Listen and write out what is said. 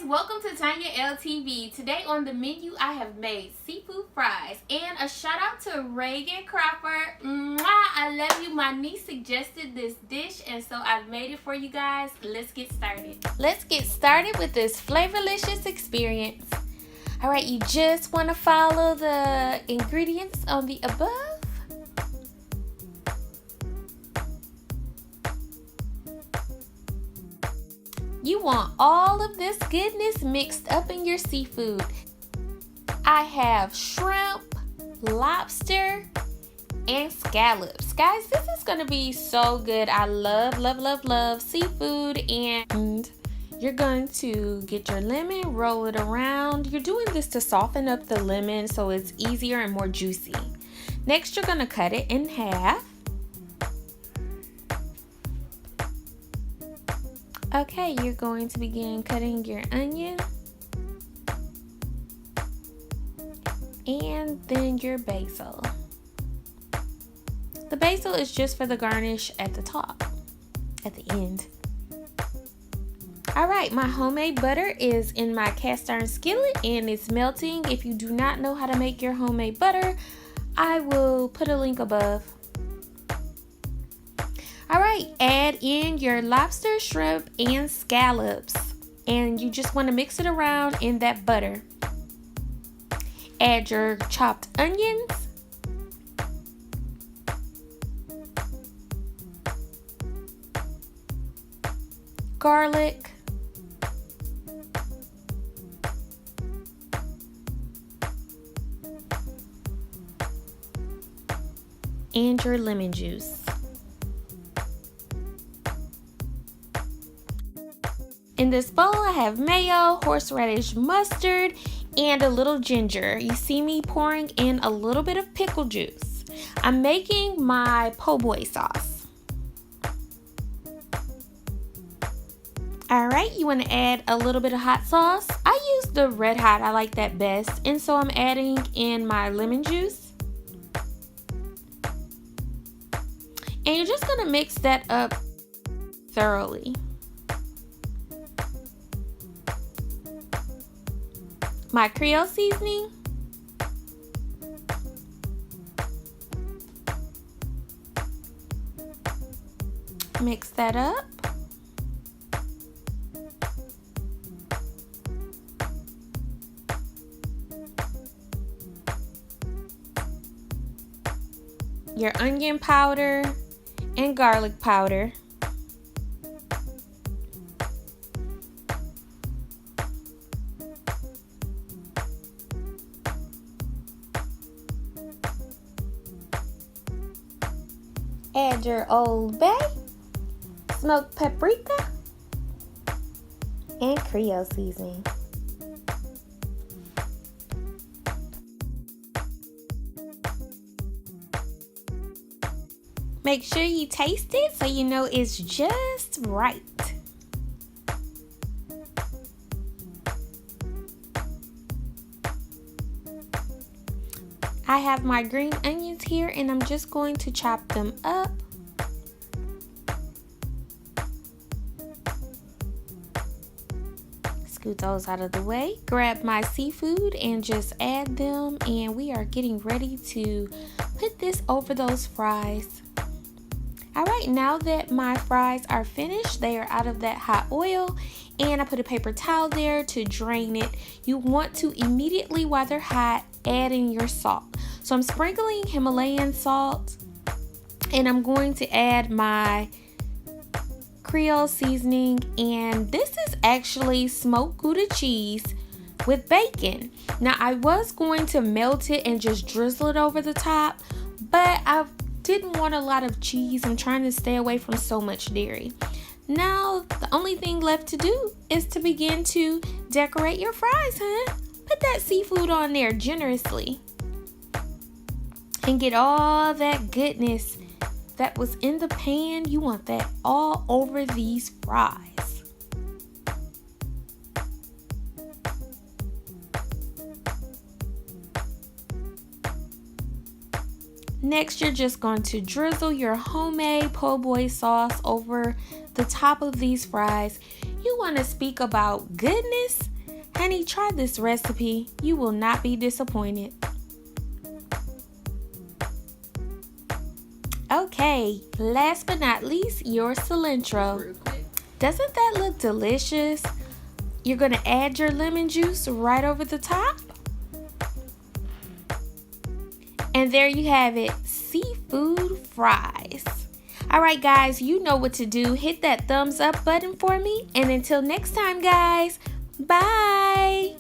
welcome to TonyaLTV. Today on the menu I have made seafood fries and a shout out to Reagan Crawford. Mwah, I love you. My niece suggested this dish and so I've made it for you guys. Let's get started. Let's get started with this flavorlicious experience. Alright, you just want to follow the ingredients on the above. You want all of this goodness mixed up in your seafood. I have shrimp, lobster, and scallops. Guys, this is going to be so good. I love seafood. And you're going to get your lemon, roll it around. You're doing this to soften up the lemon so it's easier and more juicy. Next, you're going to cut it in half. Okay, you're going to begin cutting your onion and then your basil. The basil is just for the garnish at the top, at the end. Alright, my homemade butter is in my cast iron skillet and it's melting. If you do not know how to make your homemade butter, I will put a link above. Alright, add in your lobster, shrimp, and scallops. And you just want to mix it around in that butter. Add your chopped onions. Garlic. And your lemon juice. In this bowl, I have mayo, horseradish mustard, and a little ginger. You see me pouring in a little bit of pickle juice. I'm making my po' boy sauce. Alright, you want to add a little bit of hot sauce. I use the red hot, I like that best. And so I'm adding in my lemon juice. And you're just going to mix that up thoroughly. My Creole seasoning, mix that up. Your onion powder and garlic powder. Add your Old Bay, smoked paprika, and Creole seasoning. Make sure you taste it so you know it's just right. I have my green onions here and I'm just going to chop them up. Scoot those out of the way. Grab my seafood and just add them, and we are getting ready to put this over those fries. Alright, now that my fries are finished, they are out of that hot oil, and I put a paper towel there to drain it. You want to immediately, while they're hot, add in your salt. So I'm sprinkling Himalayan salt, and I'm going to add my Creole seasoning, and this is actually smoked Gouda cheese with bacon. Now I was going to melt it and just drizzle it over the top, but I didn't want a lot of cheese. I'm trying to stay away from so much dairy. Now the only thing left to do is to begin to decorate your fries, huh? Put that seafood on there generously and get all that goodness that was in the pan. You want that all over these fries. Next, you're just going to drizzle your homemade po' boy sauce over the top of these fries. You want to speak about goodness? Honey, try this recipe. You will not be disappointed. Okay, last but not least, your cilantro. Doesn't that look delicious? You're going to add your lemon juice right over the top. And there you have it, seafood fries. Alright guys, you know what to do. Hit that thumbs up button for me. And until next time guys, bye!